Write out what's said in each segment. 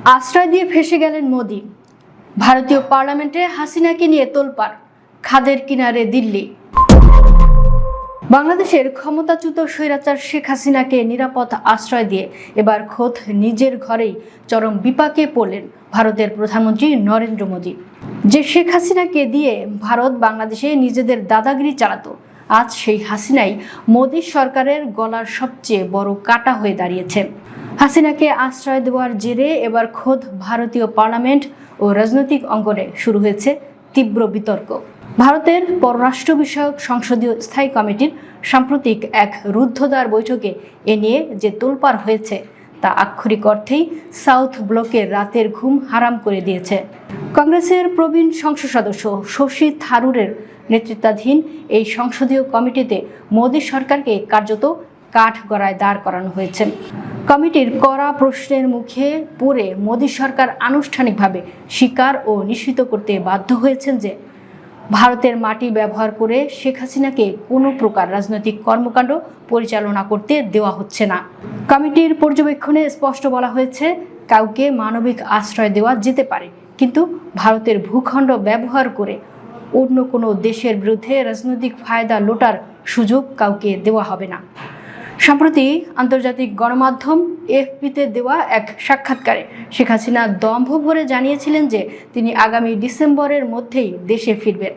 আশ্রয় দিয়ে ফেঁসে গেলেন মোদি। ভারতীয় পার্লামেন্টে হাসিনাকে নিয়ে তোলপাড়, খাদের কিনারে দিল্লি। বাংলাদেশের ক্ষমতাচ্যুত স্বৈরাচার শেখ হাসিনাকে নিরাপদ আশ্রয় দিয়ে এবার খোদ নিজের ঘরেই চরম বিপাকে পড়লেন ভারতের প্রধানমন্ত্রী নরেন্দ্র মোদি। যে শেখ হাসিনাকে দিয়ে ভারত বাংলাদেশে নিজেদের দাদাগিরি চালাতো, আজ সেই হাসিনাই মোদি সরকারের গলার সবচেয়ে বড় কাঁটা হয়ে দাঁড়িয়েছে। হাসিনাকে আশ্রয় দেওয়ার জেরে এবার খোদ ভারতীয় পার্লামেন্ট ও রাজনৈতিক অঙ্গনে শুরু হয়েছে তীব্র বিতর্ক। ভারতের পররাষ্ট্র বিষয়ক সংসদীয় স্থায়ী কমিটির সাম্প্রতিক এক রুদ্ধদ্বার বৈঠকে এ নিয়ে যে তোলপাড় হয়েছে তা আক্ষরিক অর্থেই সাউথ ব্লকের রাতের ঘুম হারাম করে দিয়েছে। কংগ্রেসের প্রবীণ সংসদ সদস্য শশী থারুরের নেতৃত্বাধীন এই সংসদীয় কমিটিতে মোদী সরকারকে কার্যত কাঠগড়ায় দাঁড় করানো হয়েছে। কমিটির কড়া প্রশ্নের মুখে পড়ে মোদী সরকার আনুষ্ঠানিকভাবে স্বীকার ও নিশ্চিত করতে বাধ্য হয়েছেন যে ভারতের মাটি ব্যবহার করে শেখ হাসিনাকে কোনো প্রকার রাজনৈতিক কর্মকাণ্ড পরিচালনা করতে দেওয়া হচ্ছে না। কমিটির পর্যবেক্ষণে স্পষ্ট বলা হয়েছে, কাউকে মানবিক আশ্রয় দেওয়া যেতে পারে, কিন্তু ভারতের ভূখণ্ড ব্যবহার করে অন্য কোনো দেশের বিরুদ্ধে রাজনৈতিক ফায়দা লোটার সুযোগ কাউকে দেওয়া হবে না। সম্প্রতি আন্তর্জাতিক গণমাধ্যম এএফপিতে দেওয়া এক সাক্ষাৎকারে শেখ হাসিনা দম্ভ ভরে জানিয়েছিলেন যে তিনি আগামী ডিসেম্বরের মধ্যেই দেশে ফিরবেন।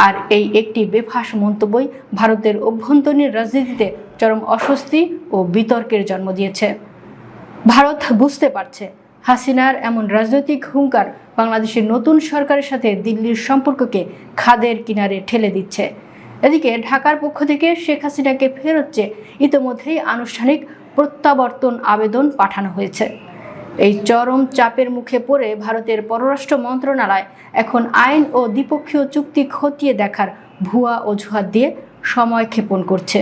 আর এই একটি বেফাঁস মন্তব্যই ভারতের অভ্যন্তরীণ রাজনীতিতে চরম অস্বস্তি ও বিতর্কের জন্ম দিয়েছে। ভারত বুঝতে পারছে হাসিনার এমন রাজনৈতিক হুঙ্কার বাংলাদেশের নতুন সরকারের সাথে দিল্লির সম্পর্ককে খাদের কিনারে ঠেলে দিচ্ছে। এদিকে ঢাকার পক্ষ থেকে শেখ হাসিনাকে ফেরত চেয়ে ইতিমধ্যেই আনুষ্ঠানিক প্রত্যাবর্তন আবেদন পাঠানো হয়েছে। এই চরম চাপের মুখে পড়ে ভারতের পররাষ্ট্র মন্ত্রণালয় এখন আইন ও দ্বিপক্ষীয় চুক্তি খতিয়ে দেখার ভুয়া অজুহাত দিয়ে সময় ক্ষেপণ করছে।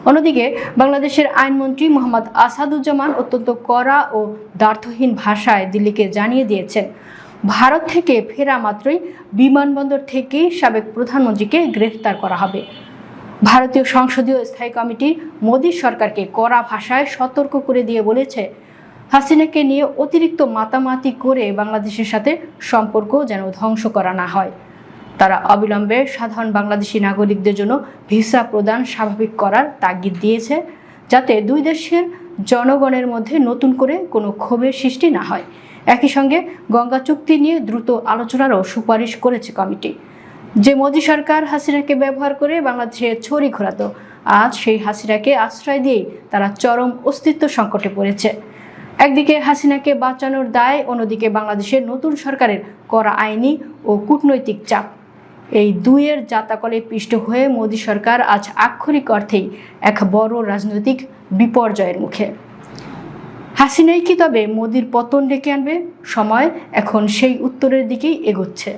অন্যদিকে বাংলাদেশের আইনমন্ত্রী মোহাম্মদ আসাদুজ্জামান অত্যন্ত কড়া ও দ্ব্যর্থহীন ভাষায় দিল্লিকে জানিয়ে দিয়েছেন, ভারত থেকে ফেরা মাত্রই বিমানবন্দর থেকেই সাবেক প্রধানমন্ত্রীকে গ্রেফতার করা হবে। ভারতীয় সংসদীয় স্থায়ী কমিটি মোদী সরকারকে কড়া ভাষায় সতর্ক করে দিয়ে বলেছে, হাসিনাকে নিয়ে অতিরিক্ত মাতামাতি করে বাংলাদেশের সাথে সম্পর্ক যেন ধ্বংস করা না হয়। তারা অবিলম্বে সাধারণ বাংলাদেশি নাগরিকদের জন্য ভিসা প্রদান স্বাভাবিক করার তাগিদ দিয়েছে, যাতে দুই দেশের জনগণের মধ্যে নতুন করে কোনো ক্ষোভের সৃষ্টি না হয়। একই সঙ্গে গঙ্গা চুক্তি নিয়ে দ্রুত আলোচনারও সুপারিশ করেছে কমিটি। যে মোদী সরকার হাসিনাকে ব্যবহার করে বাংলাদেশে ছড়ি ঘোরাতো, আজ সেই হাসিনাকে আশ্রয় দিয়েই তারা চরম অস্তিত্ব সংকটে পড়েছে। একদিকে হাসিনাকে বাঁচানোর দায়, অন্যদিকে বাংলাদেশের নতুন সরকারের কড়া আইনি ও কূটনৈতিক চাপ। এই দুইয়ের জাতাকলে পিষ্ট হয়ে মোদী সরকার আজ আক্ষরিক অর্থেই এক বড় রাজনৈতিক বিপর্যয়ের মুখে। হাসিনাই কি তবে মোদির পতন ডেকে আনবে? সময় এখন সেই উত্তরের দিকেই এগোচ্ছে।